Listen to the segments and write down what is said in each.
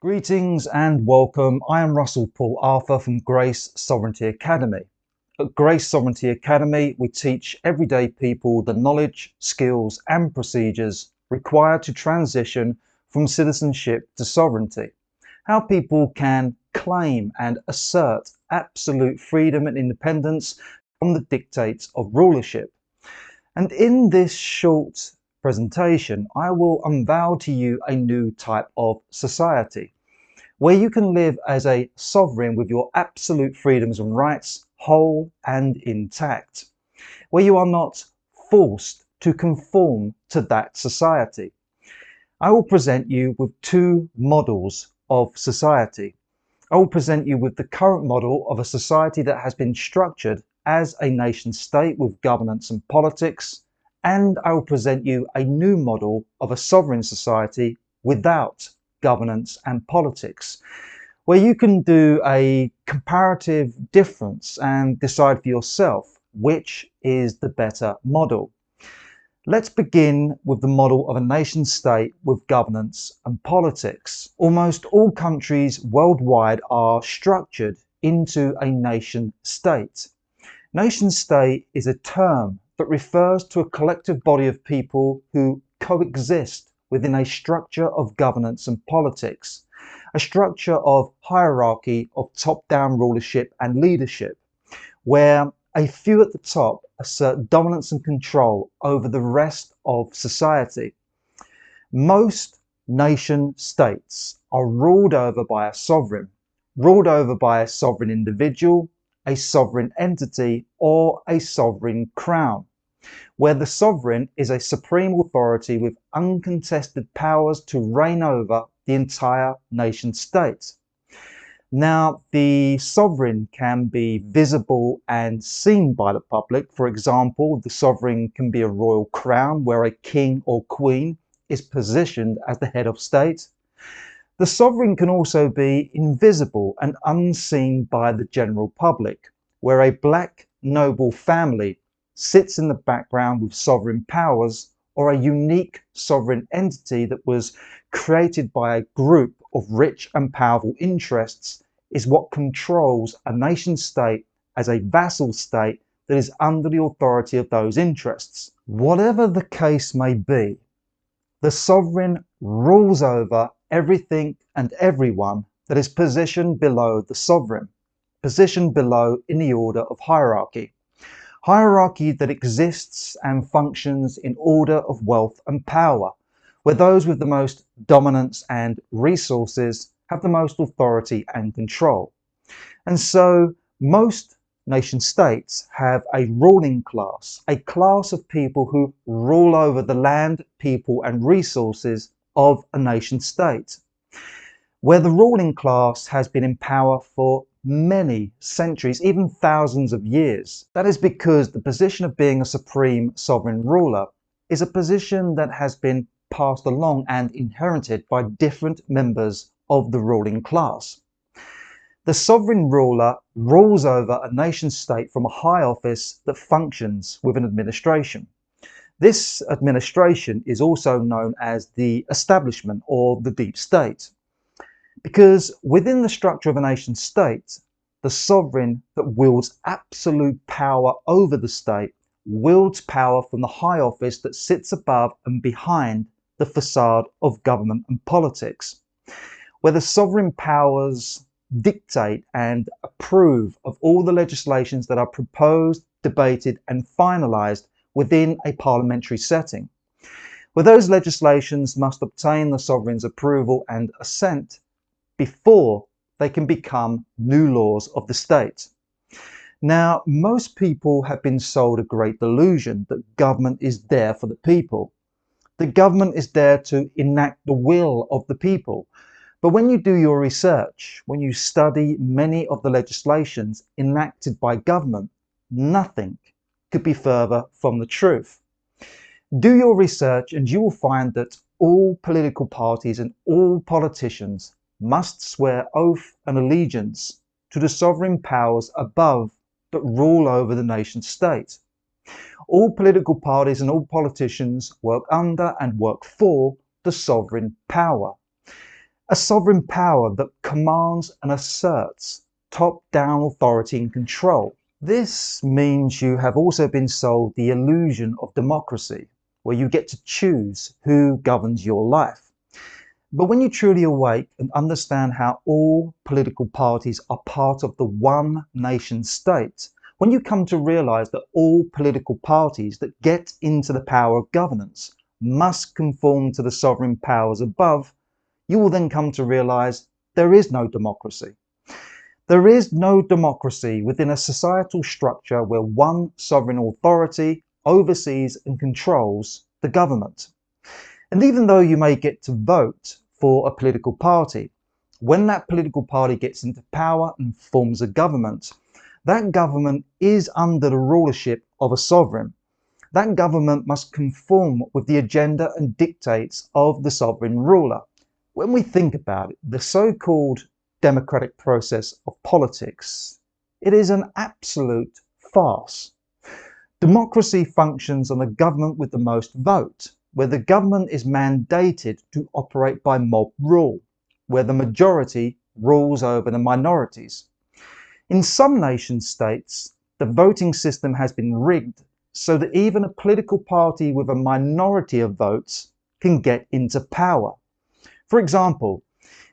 Greetings and welcome. I am Russell Paul Arthur from Grace Sovereignty Academy. At Grace Sovereignty Academy, we teach everyday people the knowledge, skills and procedures required to transition from citizenship to sovereignty. How people can claim and assert absolute freedom and independence from the dictates of rulership. And in this short presentation, I will unveil to you a new type of society where you can live as a sovereign with your absolute freedoms and rights whole and intact, where you are not forced to conform to that society. I will present you with two models of society. I will present you with the current model of a society that has been structured as a nation state with governance and politics, and I will present you a new model of a sovereign society without governance and politics, where you can do a comparative difference and decide for yourself which is the better model. Let's begin with the model of a nation state with governance and politics. Almost all countries worldwide are structured into a nation state. Nation state is a term that refers to a collective body of people who coexist within a structure of governance and politics, a structure of hierarchy of top-down rulership and leadership, where a few at the top assert dominance and control over the rest of society. Most nation states are ruled over by a sovereign individual, a sovereign entity, or a sovereign crown, where the sovereign is a supreme authority with uncontested powers to reign over the entire nation state. Now, the sovereign can be visible and seen by the public. For example, the sovereign can be a royal crown where a king or queen is positioned as the head of state. The sovereign can also be invisible and unseen by the general public, where a black noble family sits in the background with sovereign powers, or a unique sovereign entity that was created by a group of rich and powerful interests is what controls a nation state as a vassal state that is under the authority of those interests. Whatever the case may be, the sovereign rules over everything and everyone that is positioned below the sovereign, positioned below in the order of hierarchy. Hierarchy that exists and functions in order of wealth and power, where those with the most dominance and resources have the most authority and control. And so most nation states have a ruling class, a class of people who rule over the land, people and resources of a nation state, where the ruling class has been in power for many centuries, even thousands of years. That is because the position of being a supreme sovereign ruler is a position that has been passed along and inherited by different members of the ruling class. The sovereign ruler rules over a nation state from a high office that functions with an administration. This administration is also known as the establishment or the deep state, because within the structure of a nation state, the sovereign that wields absolute power over the state wields power from the high office that sits above and behind the facade of government and politics, where the sovereign powers dictate and approve of all the legislations that are proposed, debated and finalised within a parliamentary setting, where those legislations must obtain the sovereign's approval and assent before they can become new laws of the state. Now, most people have been sold a great delusion that government is there for the people. The government is there to enact the will of the people. But when you do your research, when you study many of the legislations enacted by government, nothing could be further from the truth. Do your research and you will find that all political parties and all politicians must swear oath and allegiance to the sovereign powers above that rule over the nation state. All political parties and all politicians work under and work for the sovereign power. A sovereign power that commands and asserts top-down authority and control. This means you have also been sold the illusion of democracy, where you get to choose who governs your life. But when you truly awake and understand how all political parties are part of the one nation state, when you come to realize that all political parties that get into the power of governance must conform to the sovereign powers above, you will then come to realize there is no democracy. There is no democracy within a societal structure where one sovereign authority oversees and controls the government. And even though you may get to vote for a political party, when that political party gets into power and forms a government, that government is under the rulership of a sovereign. That government must conform with the agenda and dictates of the sovereign ruler. When we think about it, the so-called democratic process of politics, it is an absolute farce. Democracy functions on a government with the most vote, where the government is mandated to operate by mob rule, where the majority rules over the minorities. In some nation states, the voting system has been rigged so that even a political party with a minority of votes can get into power. For example,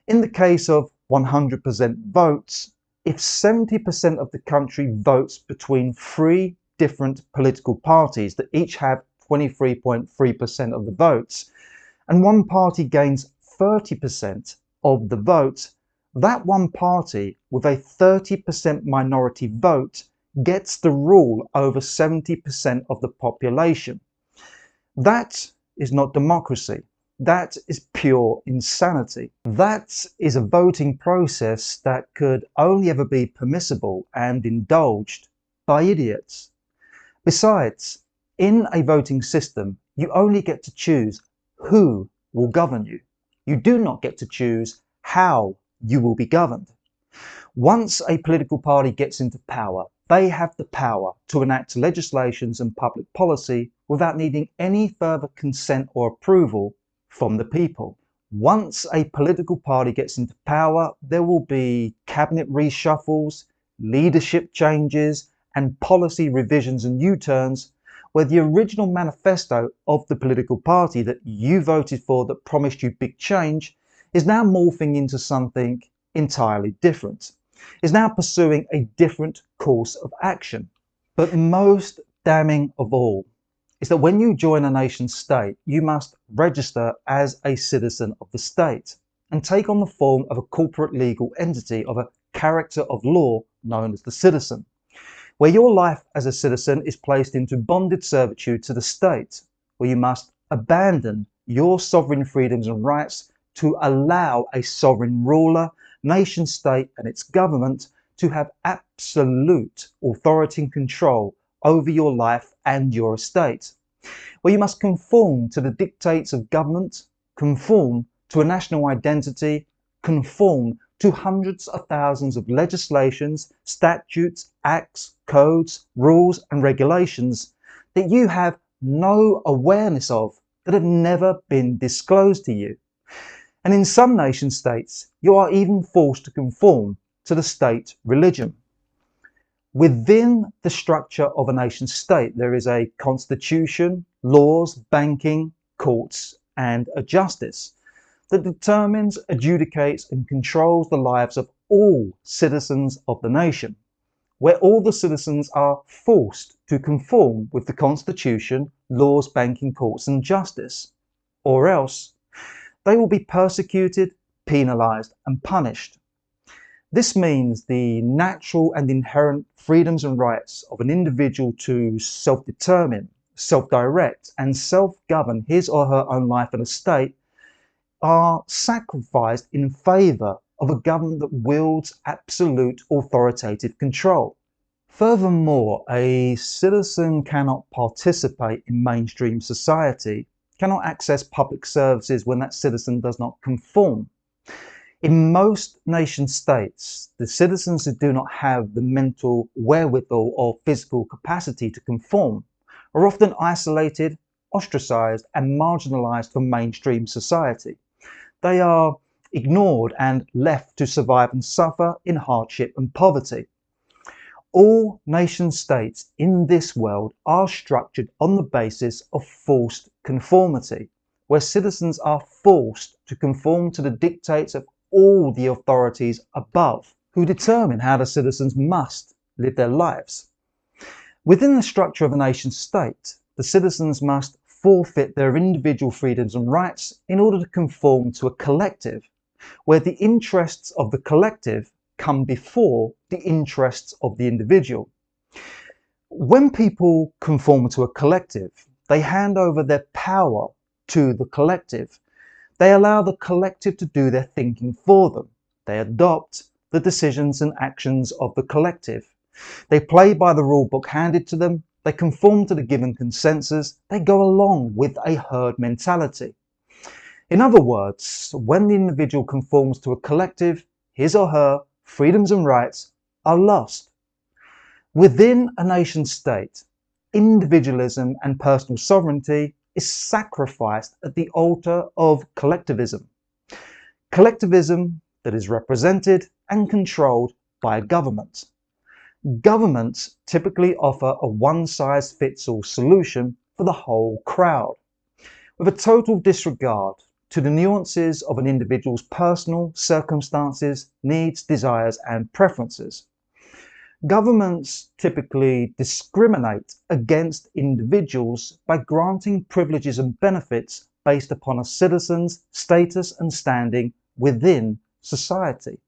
in the case of 100% votes, if 70% of the country votes between three different political parties that each have 23.3% of the votes, and one party gains 30% of the votes, that one party with a 30% minority vote gets the rule over 70% of the population. That is not democracy. That is pure insanity. That is a voting process that could only ever be permissible and indulged by idiots. Besides, in a voting system, you only get to choose who will govern you. You do not get to choose how you will be governed. Once a political party gets into power, they have the power to enact legislations and public policy without needing any further consent or approval from the people. Once a political party gets into power, there will be cabinet reshuffles, leadership changes, and policy revisions and U-turns, where the original manifesto of the political party that you voted for that promised you big change is now morphing into something entirely different, is now pursuing a different course of action. But most damning of all is that when you join a nation state, you must register as a citizen of the state and take on the form of a corporate legal entity of a character of law known as the citizen, where your life as a citizen is placed into bonded servitude to the state, where you must abandon your sovereign freedoms and rights to allow a sovereign ruler, nation state and its government to have absolute authority and control over your life and your estate, where you must conform to the dictates of government, conform to a national identity, conform to hundreds of thousands of legislations, statutes, acts, codes, rules and regulations that you have no awareness of, that have never been disclosed to you. And in some nation states, you are even forced to conform to the state religion. Within the structure of a nation state, there is a constitution, laws, banking, courts, and a justice that determines, adjudicates, and controls the lives of all citizens of the nation, where all the citizens are forced to conform with the constitution, laws, banking, courts, and justice, or else they will be persecuted, penalized, and punished. This means the natural and inherent freedoms and rights of an individual to self-determine, self-direct, and self-govern his or her own life and estate are sacrificed in favour of a government that wields absolute authoritative control. Furthermore, a citizen cannot participate in mainstream society, cannot access public services when that citizen does not conform. In most nation states, the citizens who do not have the mental wherewithal or physical capacity to conform are often isolated, ostracized, and marginalized from mainstream society. They are ignored and left to survive and suffer in hardship and poverty. All nation states in this world are structured on the basis of forced conformity, where citizens are forced to conform to the dictates of all the authorities above, who determine how the citizens must live their lives. Within the structure of a nation state, the citizens must forfeit their individual freedoms and rights in order to conform to a collective, where the interests of the collective come before the interests of the individual. When people conform to a collective, they hand over their power to the collective. They allow the collective to do their thinking for them. They adopt the decisions and actions of the collective. They play by the rule book handed to them. They conform to the given consensus. They go along with a herd mentality. In other words, when the individual conforms to a collective, his or her freedoms and rights are lost. Within a nation state, individualism and personal sovereignty is sacrificed at the altar of collectivism. Collectivism that is represented and controlled by a government. Governments typically offer a one-size-fits-all solution for the whole crowd, with a total disregard to the nuances of an individual's personal circumstances, needs, desires, and preferences. Governments typically discriminate against individuals by granting privileges and benefits based upon a citizen's status and standing within society.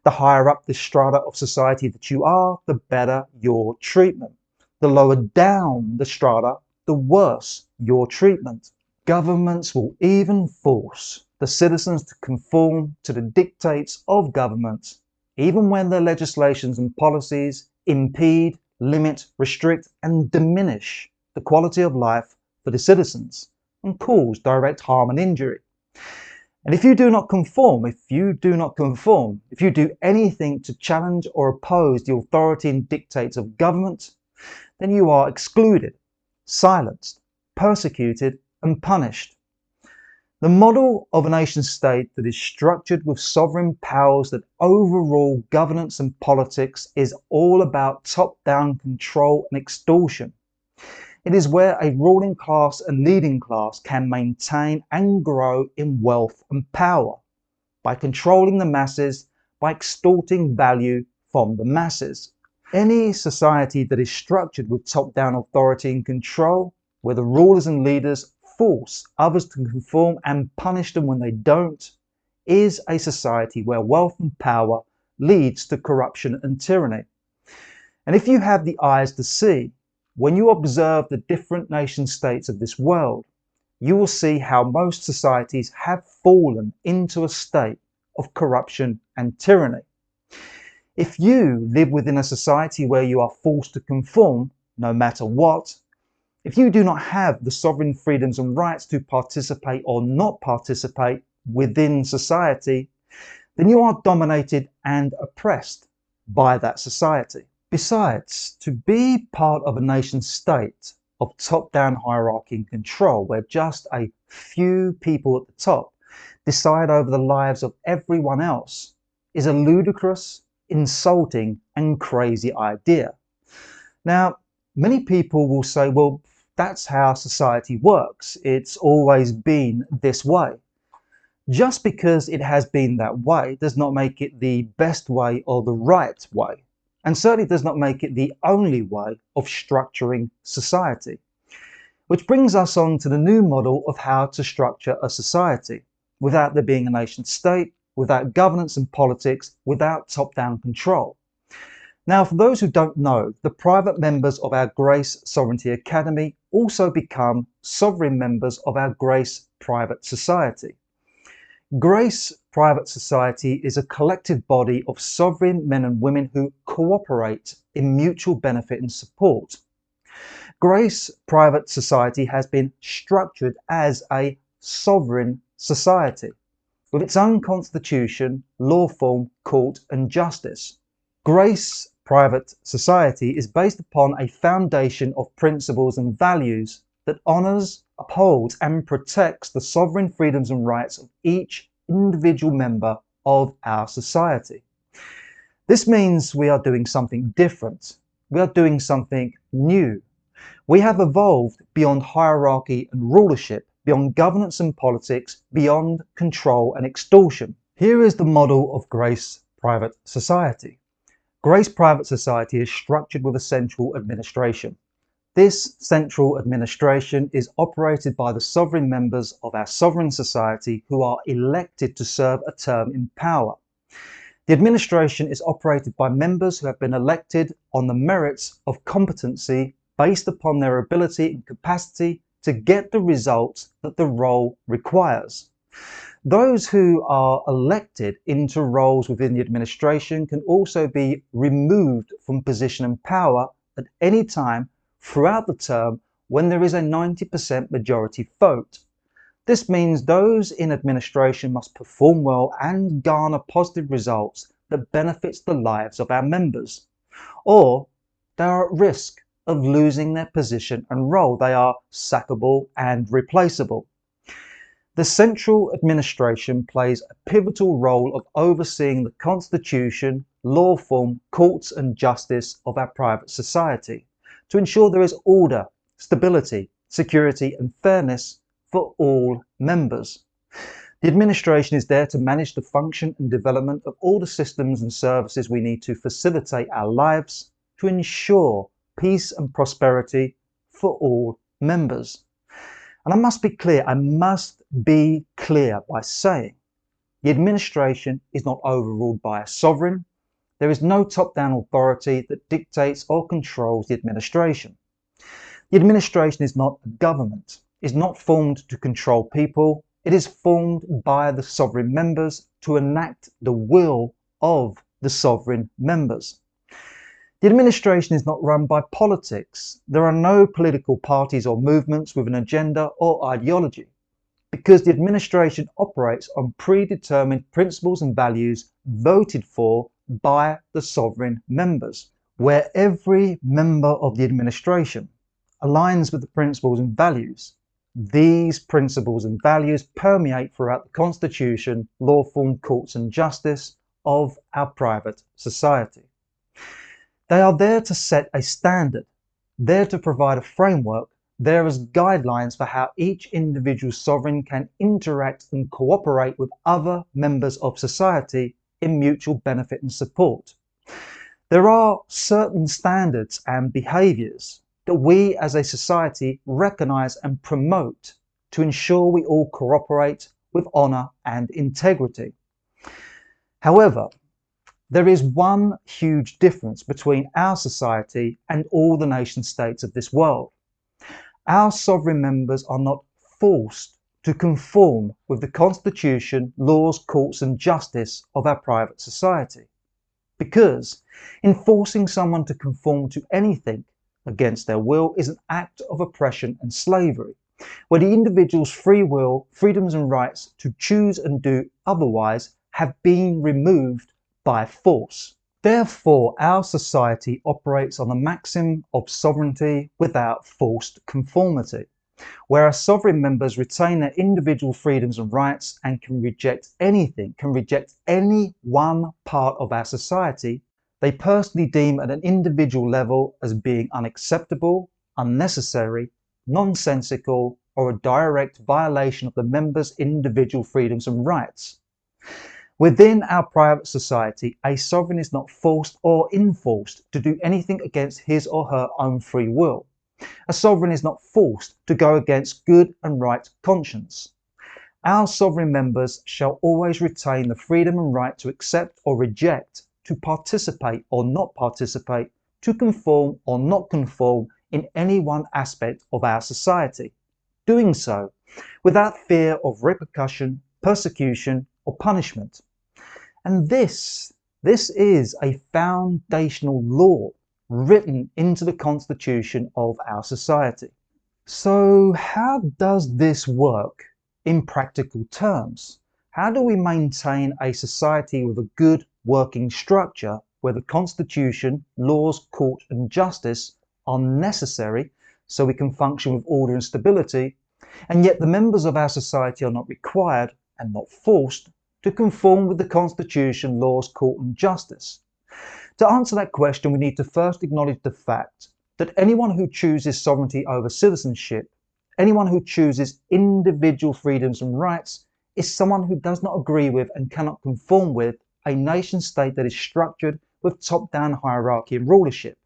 The higher up the strata of society that you are, the better your treatment. The lower down the strata, the worse your treatment. Governments will even force the citizens to conform to the dictates of governments, even when their legislations and policies impede, limit, restrict, and diminish the quality of life for the citizens and cause direct harm and injury. And if you do not conform, if you do anything to challenge or oppose the authority and dictates of government, then you are excluded, silenced, persecuted, and punished. The model of a nation state that is structured with sovereign powers that overrule governance and politics is all about top-down control and extortion. It is where a ruling class and leading class can maintain and grow in wealth and power by controlling the masses, by extorting value from the masses. Any society that is structured with top-down authority and control, where the rulers and leaders force others to conform and punish them when they don't, is a society where wealth and power leads to corruption and tyranny. And if you have the eyes to see, when you observe the different nation states of this world, you will see how most societies have fallen into a state of corruption and tyranny. If you live within a society where you are forced to conform, no matter what, if you do not have the sovereign freedoms and rights to participate or not participate within society, then you are dominated and oppressed by that society. Besides, to be part of a nation state of top-down hierarchy and control, where just a few people at the top decide over the lives of everyone else, is a ludicrous, insulting, and crazy idea. Now, many people will say, well, that's how society works. It's always been this way. Just because it has been that way does not make it the best way or the right way, and certainly does not make it the only way of structuring society. Which brings us on to the new model of how to structure a society, without there being a nation state, without governance and politics, without top-down control. Now, for those who don't know, the private members of our Grace Sovereignty Academy also become sovereign members of our Grace Private Society. Grace Private Society is a collective body of sovereign men and women who cooperate in mutual benefit and support. Grace Private Society has been structured as a sovereign society, with its own constitution, law form, court and justice. Grace Private Society is based upon a foundation of principles and values that honours, upholds and protects the sovereign freedoms and rights of each individual member of our society. This means we are doing something different. We are doing something new. We have evolved beyond hierarchy and rulership, beyond governance and politics, beyond control and extortion. Here is the model of Grace Private Society. Grace Private Society is structured with a central administration. This central administration is operated by the sovereign members of our sovereign society who are elected to serve a term in power. The administration is operated by members who have been elected on the merits of competency based upon their ability and capacity to get the results that the role requires. Those who are elected into roles within the administration can also be removed from position and power at any time throughout the term when there is a 90% majority vote. This means those in administration must perform well and garner positive results that benefits the lives of our members, or they are at risk of losing their position and role. They are sackable and replaceable. The central administration plays a pivotal role of overseeing the constitution, law form, courts and justice of our private society to ensure there is order, stability, security and fairness for all members. The administration is there to manage the function and development of all the systems and services we need to facilitate our lives, to ensure peace and prosperity for all members. And I must be clear by saying the administration is not overruled by a sovereign. There is no top-down authority that dictates or controls the administration. The administration is not a government, is not formed to control people. It is formed by the sovereign members to enact the will of the sovereign members. The administration is not run by politics. There are no political parties or movements with an agenda or ideology, because the administration operates on predetermined principles and values voted for by the sovereign members, where every member of the administration aligns with the principles and values. These principles and values permeate throughout the constitution, law form, courts and justice of our private society. They are there to set a standard, there to provide a framework, there as guidelines for how each individual sovereign can interact and cooperate with other members of society in mutual benefit and support. There are certain standards and behaviours that we as a society recognise and promote to ensure we all cooperate with honour and integrity. However, there is one huge difference between our society and all the nation states of this world. Our sovereign members are not forced to conform with the constitution, laws, courts and justice of our private society. Because in forcing someone to conform to anything against their will is an act of oppression and slavery, where the individual's free will, freedoms and rights to choose and do otherwise have been removed by force. Therefore, our society operates on the maxim of sovereignty without forced conformity, where our sovereign members retain their individual freedoms and rights and can reject anything, can reject any one part of our society they personally deem at an individual level as being unacceptable, unnecessary, nonsensical, or a direct violation of the members' individual freedoms and rights. Within our private society, a sovereign is not forced or enforced to do anything against his or her own free will. A sovereign is not forced to go against good and right conscience. Our sovereign members shall always retain the freedom and right to accept or reject, to participate or not participate, to conform or not conform in any one aspect of our society, doing so without fear of repercussion, persecution or punishment. And this is a foundational law written into the constitution of our society. So how does this work in practical terms? How do we maintain a society with a good working structure where the constitution, laws, court and justice are necessary so we can function with order and stability, and yet the members of our society are not required and not forced to conform with the Constitution, laws, court and justice? To answer that question, we need to first acknowledge the fact that anyone who chooses sovereignty over citizenship, anyone who chooses individual freedoms and rights, is someone who does not agree with and cannot conform with a nation state that is structured with top-down hierarchy and rulership,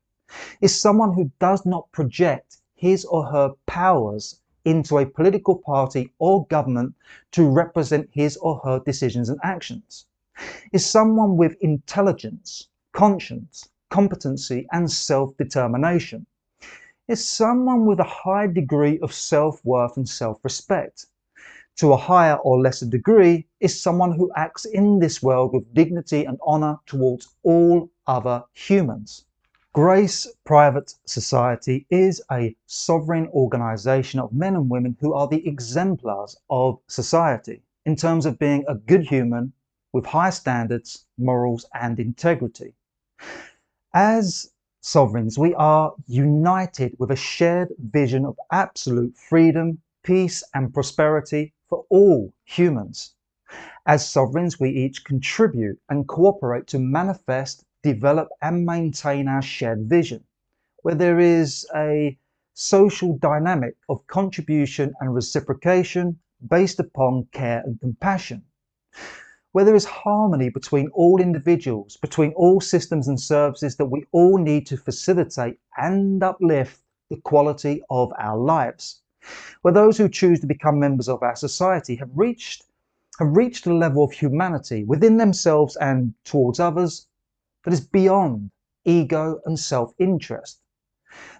is someone who does not project his or her powers into a political party or government to represent his or her decisions and actions, is someone with intelligence, conscience, competency and self-determination, is someone with a high degree of self-worth and self-respect. To a higher or lesser degree, is someone who acts in this world with dignity and honour towards all other humans. Grace Private Society is a sovereign organisation of men and women who are the exemplars of society in terms of being a good human with high standards, morals and integrity. As sovereigns, we are united with a shared vision of absolute freedom, peace and prosperity for all humans. As sovereigns, we each contribute and cooperate to manifest, develop and maintain our shared vision, where there is a social dynamic of contribution and reciprocation based upon care and compassion, where there is harmony between all individuals, between all systems and services that we all need to facilitate and uplift the quality of our lives, where those who choose to become members of our society have reached a level of humanity within themselves and towards others that is beyond ego and self-interest,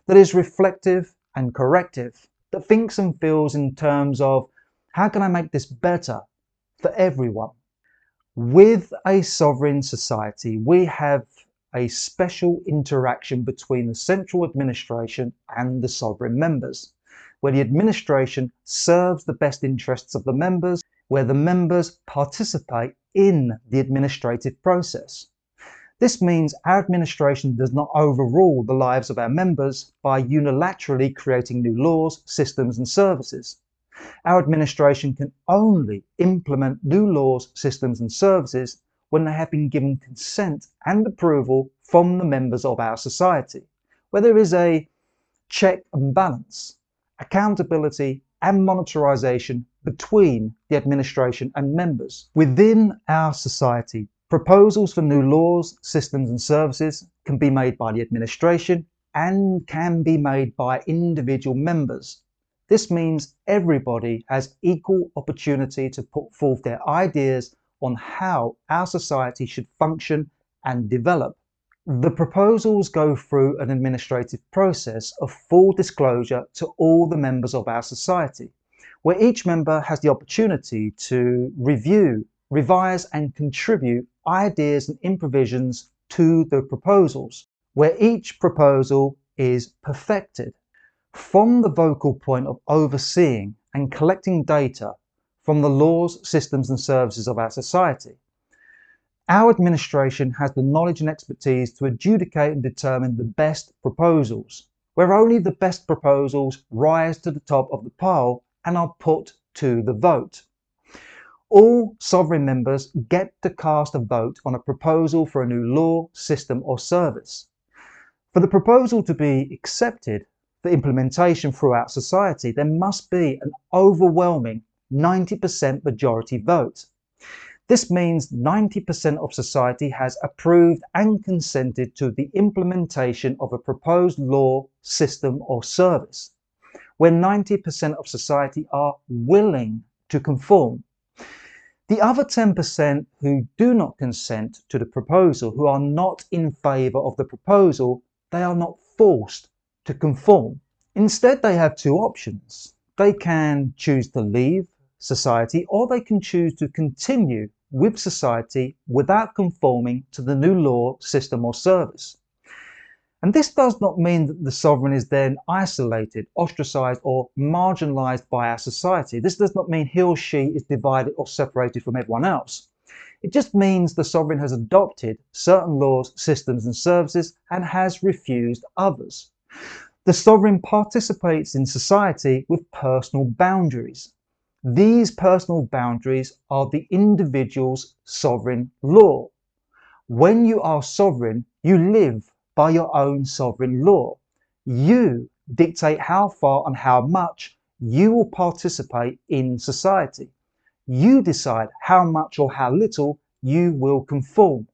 that is reflective and corrective, that thinks and feels in terms of how can I make this better for everyone. With a sovereign society, we have a special interaction between the central administration and the sovereign members, where the administration serves the best interests of the members, where the members participate in the administrative process. This means our administration does not overrule the lives of our members by unilaterally creating new laws, systems and services. Our administration can only implement new laws, systems and services when they have been given consent and approval from the members of our society, where there is a check and balance, accountability and monetarisation between the administration and members. Within our society, proposals for new laws, systems and services can be made by the administration and can be made by individual members. This means everybody has equal opportunity to put forth their ideas on how our society should function and develop. The proposals go through an administrative process of full disclosure to all the members of our society, where each member has the opportunity to review, revise and contribute ideas and improvisions to the proposals, where each proposal is perfected. From the focal point of overseeing and collecting data from the laws, systems and services of our society, our administration has the knowledge and expertise to adjudicate and determine the best proposals, where only the best proposals rise to the top of the pile and are put to the vote. All sovereign members get to cast a vote on a proposal for a new law, system or service. For the proposal to be accepted for implementation throughout society, there must be an overwhelming 90% majority vote. This means 90% of society has approved and consented to the implementation of a proposed law, system or service, where 90% of society are willing to conform. The other 10% who do not consent to the proposal, who are not in favour of the proposal, they are not forced to conform. Instead, they have two options. They can choose to leave society or they can choose to continue with society without conforming to the new law, system or service. And this does not mean that the sovereign is then isolated, ostracised or marginalised by our society. This does not mean he or she is divided or separated from everyone else. It just means the sovereign has adopted certain laws, systems and services and has refused others. The sovereign participates in society with personal boundaries. These personal boundaries are the individual's sovereign law. When you are sovereign, you live by your own sovereign law. You dictate how far and how much you will participate in society. You decide how much or how little you will conform.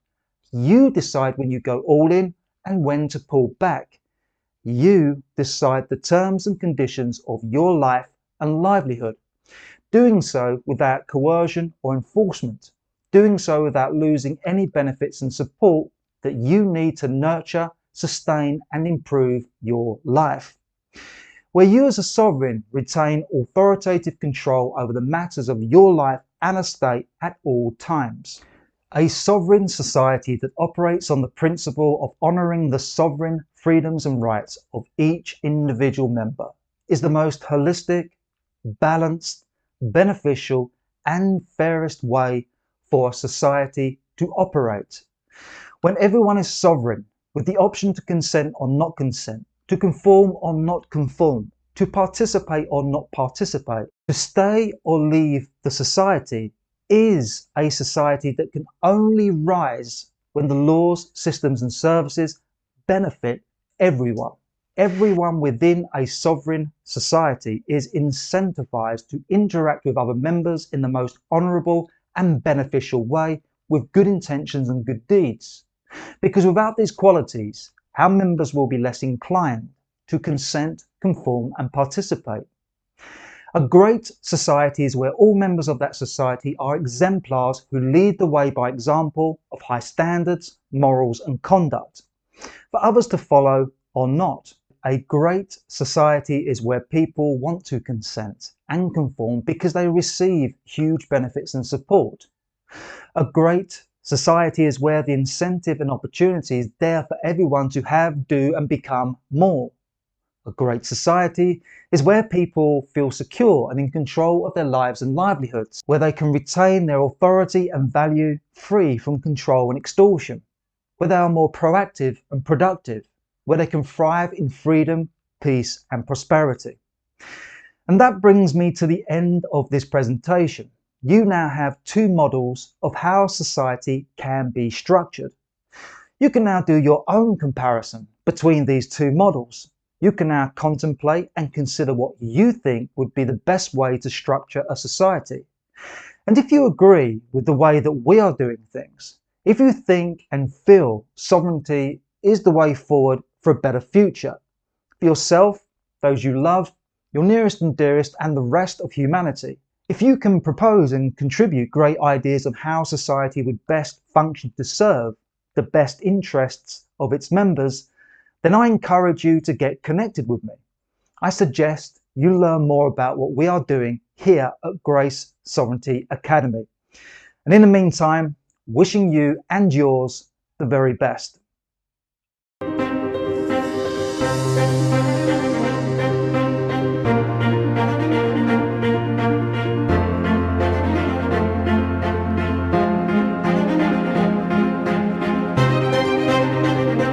You decide when you go all in and when to pull back. You decide the terms and conditions of your life and livelihood. Doing so without coercion or enforcement, doing so without losing any benefits and support that you need to nurture, sustain and improve your life. Where you as a sovereign retain authoritative control over the matters of your life and estate at all times. A sovereign society that operates on the principle of honouring the sovereign freedoms and rights of each individual member is the most holistic, balanced, beneficial and fairest way for a society to operate. When everyone is sovereign, with the option to consent or not consent, to conform or not conform, to participate or not participate, to stay or leave the society, is a society that can only rise when the laws, systems and services benefit everyone. Everyone within a sovereign society is incentivized to interact with other members in the most honourable and beneficial way with good intentions and good deeds. Because without these qualities, our members will be less inclined to consent, conform and participate. A great society is where all members of that society are exemplars who lead the way by example of high standards, morals and conduct, for others to follow or not. A great society is where people want to consent and conform because they receive huge benefits and support. A great society is where the incentive and opportunity is there for everyone to have, do and become more. A great society is where people feel secure and in control of their lives and livelihoods, where they can retain their authority and value free from control and extortion, where they are more proactive and productive, where they can thrive in freedom, peace and prosperity. And that brings me to the end of this presentation. You now have two models of how society can be structured. You can now do your own comparison between these two models. You can now contemplate and consider what you think would be the best way to structure a society. And if you agree with the way that we are doing things, if you think and feel sovereignty is the way forward for a better future, for yourself, those you love, your nearest and dearest and the rest of humanity, if you can propose and contribute great ideas of how society would best function to serve the best interests of its members, then I encourage you to get connected with me. I suggest you learn more about what we are doing here at Grace Sovereignty Academy. And in the meantime, wishing you and yours the very best.